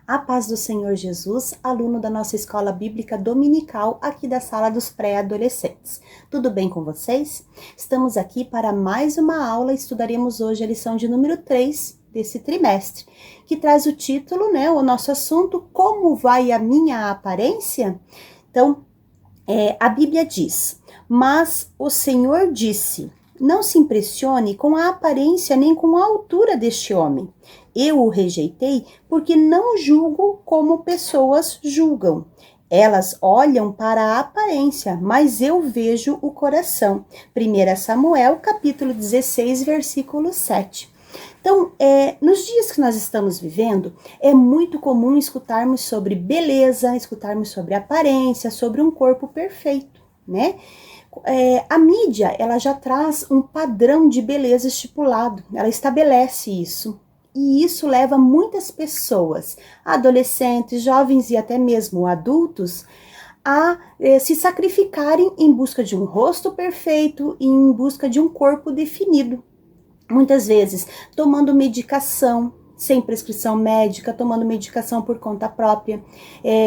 A paz do Senhor Jesus, aluno da nossa escola bíblica dominical aqui da sala dos pré-adolescentes. Tudo bem com vocês? Estamos aqui para mais uma aula, estudaremos hoje a lição de número 3 desse trimestre, que traz o título, o nosso assunto, Como vai a minha aparência? Então, a Bíblia diz, mas o Senhor disse, não se impressione com a aparência nem com a altura deste homem. Eu o rejeitei porque não julgo como pessoas julgam. Elas olham para a aparência, mas eu vejo o coração. 1 Samuel, capítulo 16, versículo 7. Então, nos dias que nós estamos vivendo, é muito comum escutarmos sobre beleza, escutarmos sobre aparência, sobre um corpo perfeito, né? A mídia, ela já traz um padrão de beleza estipulado, ela estabelece isso. E isso leva muitas pessoas, adolescentes, jovens e até mesmo adultos, a se sacrificarem em busca de um rosto perfeito e em busca de um corpo definido. Muitas vezes tomando medicação sem prescrição médica, tomando medicação por conta própria,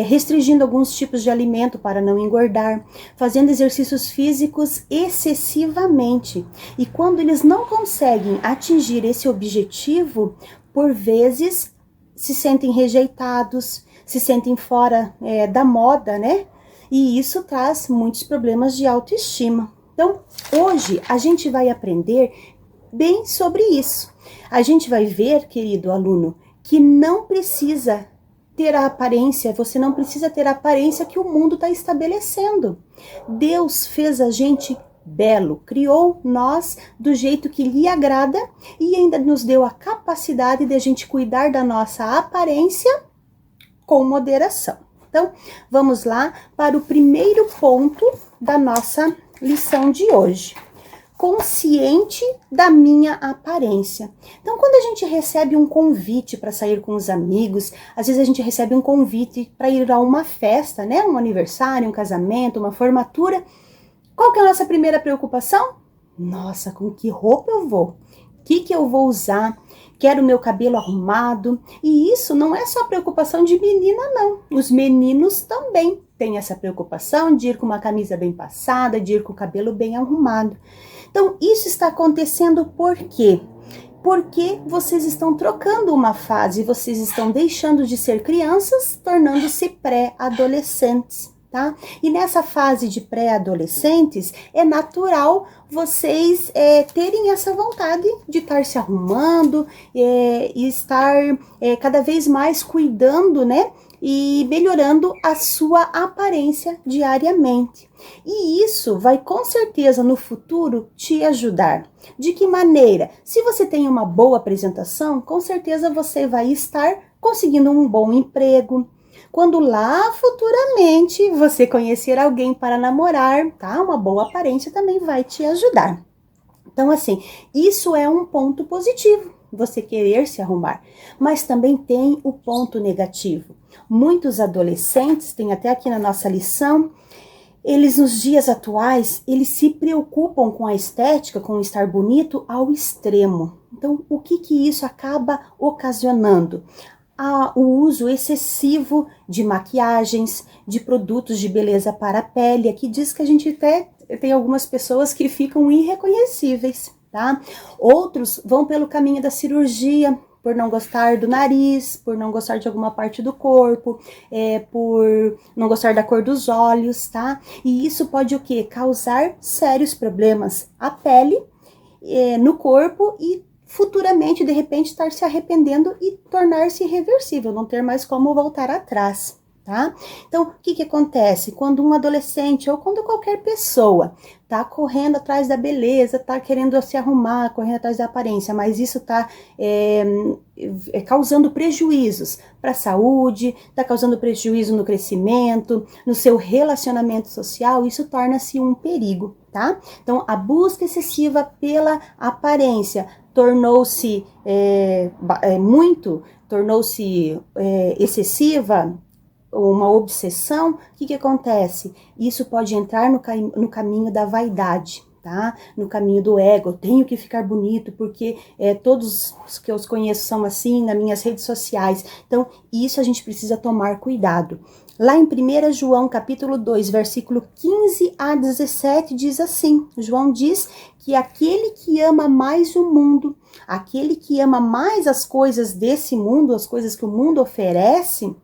restringindo alguns tipos de alimento para não engordar, fazendo exercícios físicos excessivamente. E quando eles não conseguem atingir esse objetivo, por vezes se sentem rejeitados, se sentem fora da moda, né? E isso traz muitos problemas de autoestima. Então, hoje a gente vai aprender bem sobre isso. A gente vai ver, querido aluno, que não precisa ter a aparência, você não precisa ter a aparência que o mundo está estabelecendo. Deus fez a gente belo, criou nós do jeito que lhe agrada e ainda nos deu a capacidade de a gente cuidar da nossa aparência com moderação. Então, vamos lá para o primeiro ponto da nossa lição de hoje. Consciente da minha aparência. Então, quando a gente recebe um convite para sair com os amigos, às vezes a gente recebe um convite para ir a uma festa, né? Um aniversário, um casamento, uma formatura. Qual que é a nossa primeira preocupação? Nossa, com que roupa eu vou? O que eu vou usar? Quero meu cabelo arrumado. E isso não é só preocupação de menina, não. Os meninos também têm essa preocupação de ir com uma camisa bem passada, de ir com o cabelo bem arrumado. Então, isso está acontecendo por quê? Porque vocês estão trocando uma fase, vocês estão deixando de ser crianças, tornando-se pré-adolescentes, tá? E nessa fase de pré-adolescentes, é natural vocês terem essa vontade de estar se arrumando e estar cada vez mais cuidando, né? E melhorando a sua aparência diariamente. E isso vai com certeza no futuro te ajudar. De que maneira? Se você tem uma boa apresentação, com certeza você vai estar conseguindo um bom emprego. Quando lá futuramente você conhecer alguém para namorar, tá? Uma boa aparência também vai te ajudar. Então, assim, isso é um ponto positivo, você querer se arrumar. Mas também tem o ponto negativo. Muitos adolescentes, tem até aqui na nossa lição, eles nos dias atuais, eles se preocupam com a estética, com o estar bonito ao extremo. Então, o que isso acaba ocasionando? O uso excessivo de maquiagens, de produtos de beleza para a pele. Aqui diz que a gente até tem algumas pessoas que ficam irreconhecíveis, tá? Outros vão pelo caminho da cirurgia, por não gostar do nariz, por não gostar de alguma parte do corpo, por não gostar da cor dos olhos, tá? E isso pode o quê? Causar sérios problemas à pele, no corpo e futuramente, de repente, estar se arrependendo e tornar-se irreversível, não ter mais como voltar atrás, tá? Então, o que acontece? Quando um adolescente ou quando qualquer pessoa tá correndo atrás da beleza, tá querendo se arrumar, correndo atrás da aparência, mas isso tá causando prejuízos para a saúde, tá causando prejuízo no crescimento, no seu relacionamento social, isso torna-se um perigo, tá? Então, a busca excessiva pela aparência tornou-se excessiva, uma obsessão. O que acontece? Isso pode entrar no caminho da vaidade, tá? No caminho do ego, eu tenho que ficar bonito porque todos os que eu conheço são assim, nas minhas redes sociais. Então, isso a gente precisa tomar cuidado. Lá em 1 João capítulo 2, versículo 15 a 17, diz assim, João diz que aquele que ama mais o mundo, aquele que ama mais as coisas desse mundo, as coisas que o mundo oferece,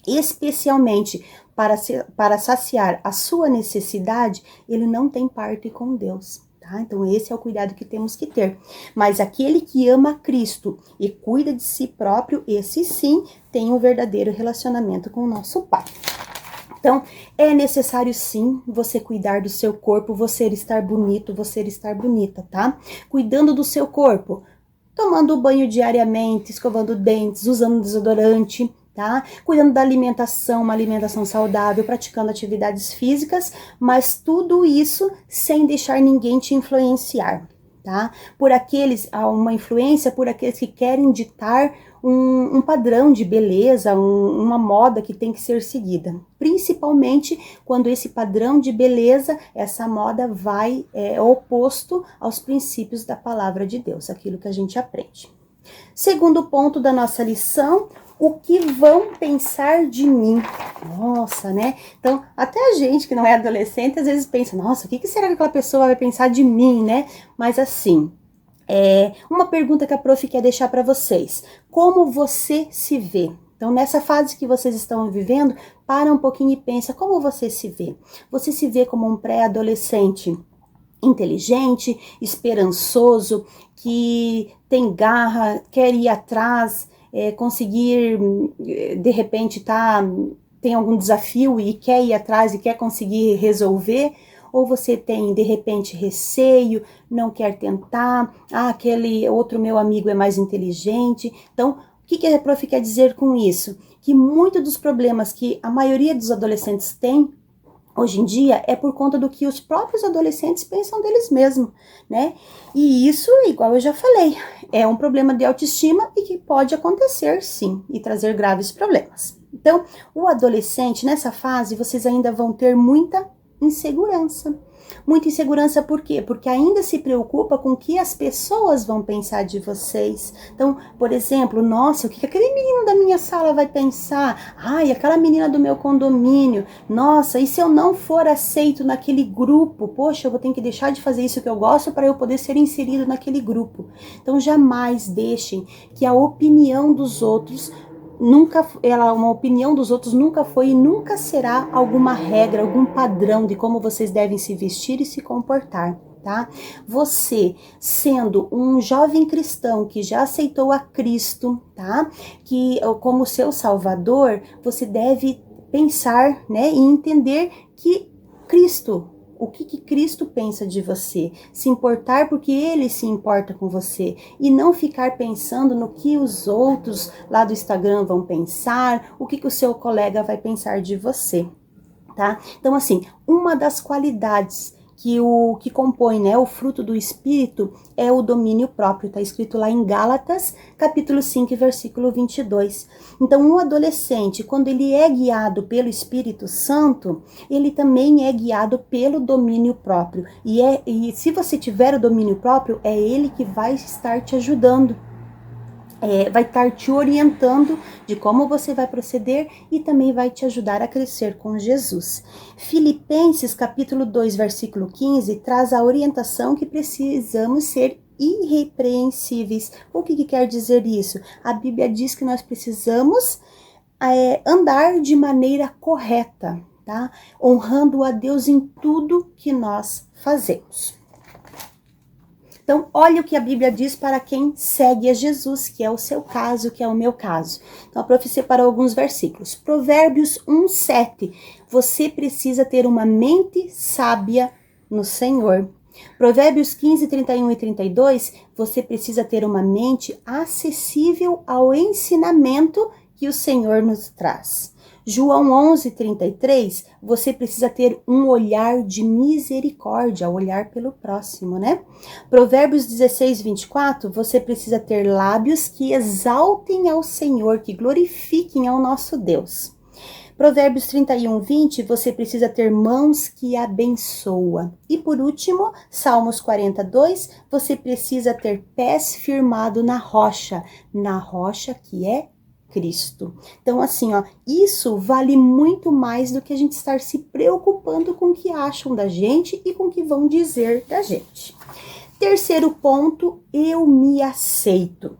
especialmente para saciar a sua necessidade, ele não tem parte com Deus. Tá? Então esse é o cuidado que temos que ter. Mas aquele que ama Cristo e cuida de si próprio, esse sim tem um verdadeiro relacionamento com o nosso Pai. Então, é necessário sim você cuidar do seu corpo, você estar bonito, você estar bonita, tá? Cuidando do seu corpo, tomando banho diariamente, escovando dentes, usando desodorante, tá? Cuidando da alimentação, uma alimentação saudável, praticando atividades físicas, mas tudo isso sem deixar ninguém te influenciar, tá? Há uma influência por aqueles que querem ditar um padrão de beleza, uma moda que tem que ser seguida. Principalmente quando esse padrão de beleza, essa moda vai oposto aos princípios da palavra de Deus, aquilo que a gente aprende. Segundo ponto da nossa lição, o que vão pensar de mim? Nossa, né? Então, até a gente que não é adolescente, às vezes pensa, nossa, o que será que aquela pessoa vai pensar de mim, né? Mas assim, uma pergunta que a prof quer deixar para vocês. Como você se vê? Então, nessa fase que vocês estão vivendo, para um pouquinho e pensa, como você se vê? Você se vê como um pré-adolescente inteligente, esperançoso, que tem garra, quer ir atrás, conseguir, de repente, tem algum desafio e quer ir atrás e quer conseguir resolver? Ou você tem, de repente, receio, não quer tentar, aquele outro meu amigo é mais inteligente. Então, o que a prof quer dizer com isso? Que muitos dos problemas que a maioria dos adolescentes tem hoje em dia é por conta do que os próprios adolescentes pensam deles mesmos, né? E isso, igual eu já falei, é um problema de autoestima e que pode acontecer, sim, e trazer graves problemas. Então, o adolescente, nessa fase, vocês ainda vão ter muita insegurança. Muita insegurança por quê? Porque ainda se preocupa com o que as pessoas vão pensar de vocês. Então, por exemplo, nossa, o que aquele menino da minha sala vai pensar? Ai, aquela menina do meu condomínio. Nossa, e se eu não for aceito naquele grupo? Poxa, eu vou ter que deixar de fazer isso que eu gosto para eu poder ser inserido naquele grupo. Então, jamais deixem que a opinião dos outros uma opinião dos outros nunca foi e nunca será alguma regra, algum padrão de como vocês devem se vestir e se comportar, tá? Você, sendo um jovem cristão que já aceitou a Cristo, tá? Que como seu Salvador, você deve pensar, né, e entender que o que Cristo pensa de você, se importar porque Ele se importa com você e não ficar pensando no que os outros lá do Instagram vão pensar, o que o seu colega vai pensar de você, tá? Então, assim, uma das qualidades que compõe, né, o fruto do Espírito é o domínio próprio, tá escrito lá em Gálatas, capítulo 5, versículo 22. Então, um adolescente, quando ele é guiado pelo Espírito Santo, ele também é guiado pelo domínio próprio. E se você tiver o domínio próprio, é ele que vai estar te ajudando. Vai estar te orientando de como você vai proceder e também vai te ajudar a crescer com Jesus. Filipenses capítulo 2, versículo 15, traz a orientação que precisamos ser irrepreensíveis. O que quer dizer isso? A Bíblia diz que nós precisamos andar de maneira correta, tá? Honrando a Deus em tudo que nós fazemos. Então, olha o que a Bíblia diz para quem segue a Jesus, que é o seu caso, que é o meu caso. Então, a prof separou alguns versículos. Provérbios 1:7. Você precisa ter uma mente sábia no Senhor. Provérbios 15, 31 e 32. Você precisa ter uma mente acessível ao ensinamento que o Senhor nos traz. João 11:33, você precisa ter um olhar de misericórdia, olhar pelo próximo, né? Provérbios 16:24, você precisa ter lábios que exaltem ao Senhor, que glorifiquem ao nosso Deus. Provérbios 31:20, você precisa ter mãos que abençoam. E por último, Salmos 42, você precisa ter pés firmados na rocha que é Cristo. Então, assim, ó, isso vale muito mais do que a gente estar se preocupando com o que acham da gente e com o que vão dizer da gente. Terceiro ponto, eu me aceito.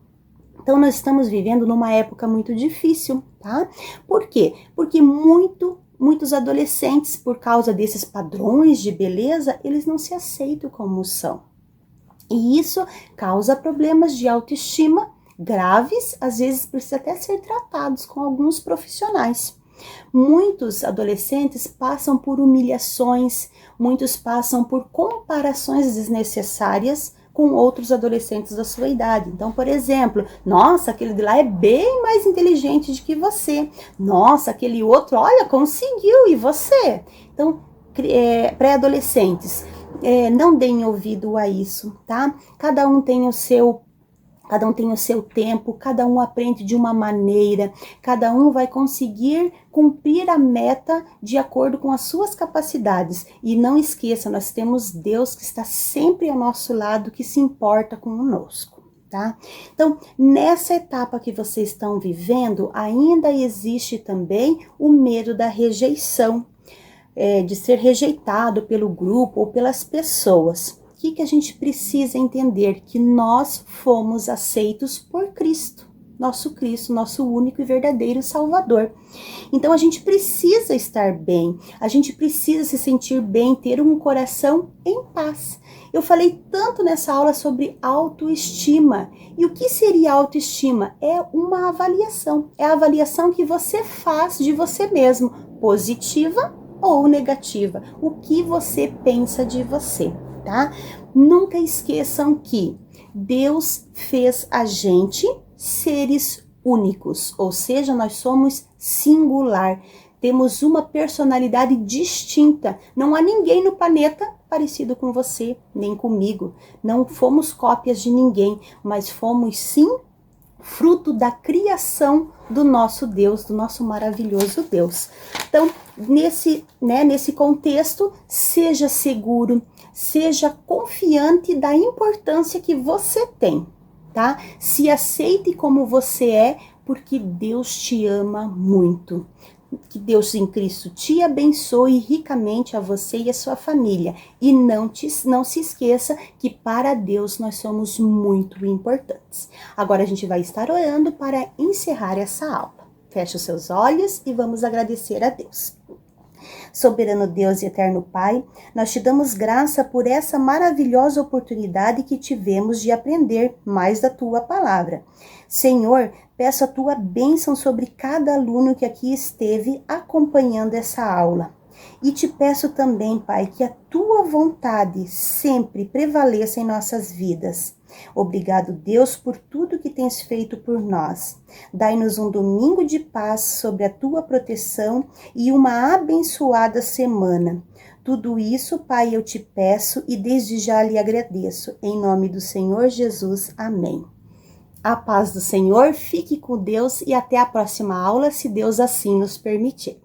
Então, nós estamos vivendo numa época muito difícil, tá? Por quê? Porque muitos adolescentes, por causa desses padrões de beleza, eles não se aceitam como são. E isso causa problemas de autoestima graves, às vezes precisa até ser tratados com alguns profissionais. Muitos adolescentes passam por humilhações, muitos passam por comparações desnecessárias com outros adolescentes da sua idade. Então, por exemplo, nossa, aquele de lá é bem mais inteligente do que você. Nossa, aquele outro, olha, conseguiu, e você? Então, pré-adolescentes, não deem ouvido a isso, tá? Cada um tem o seu tempo, cada um aprende de uma maneira, cada um vai conseguir cumprir a meta de acordo com as suas capacidades. E não esqueça, nós temos Deus que está sempre ao nosso lado, que se importa conosco, tá? Então, nessa etapa que vocês estão vivendo, ainda existe também o medo da rejeição, de ser rejeitado pelo grupo ou pelas pessoas. O que a gente precisa entender? Que nós fomos aceitos por Cristo, nosso único e verdadeiro Salvador. Então a gente precisa estar bem, a gente precisa se sentir bem, ter um coração em paz. Eu falei tanto nessa aula sobre autoestima. E o que seria autoestima? É uma avaliação, é a avaliação que você faz de você mesmo, positiva ou negativa, o que você pensa de você. Tá? Nunca esqueçam que Deus fez a gente seres únicos, ou seja, nós somos singular, temos uma personalidade distinta, não há ninguém no planeta parecido com você, nem comigo, não fomos cópias de ninguém, mas fomos sim fruto da criação do nosso Deus, do nosso maravilhoso Deus. Então, nesse contexto, seja seguro, seja confiante da importância que você tem, tá? Se aceite como você é, porque Deus te ama muito. Que Deus em Cristo te abençoe ricamente a você e a sua família. E não se esqueça que para Deus nós somos muito importantes. Agora a gente vai estar orando para encerrar essa aula. Feche os seus olhos e vamos agradecer a Deus. Soberano Deus e eterno Pai, nós te damos graça por essa maravilhosa oportunidade que tivemos de aprender mais da tua palavra. Senhor, peço a tua bênção sobre cada aluno que aqui esteve acompanhando essa aula. E te peço também, Pai, que a tua vontade sempre prevaleça em nossas vidas. Obrigado, Deus, por tudo que tens feito por nós. Dai-nos um domingo de paz sob a tua proteção e uma abençoada semana. Tudo isso, Pai, eu te peço e desde já lhe agradeço. Em nome do Senhor Jesus. Amém. A paz do Senhor, fique com Deus e até a próxima aula, se Deus assim nos permitir.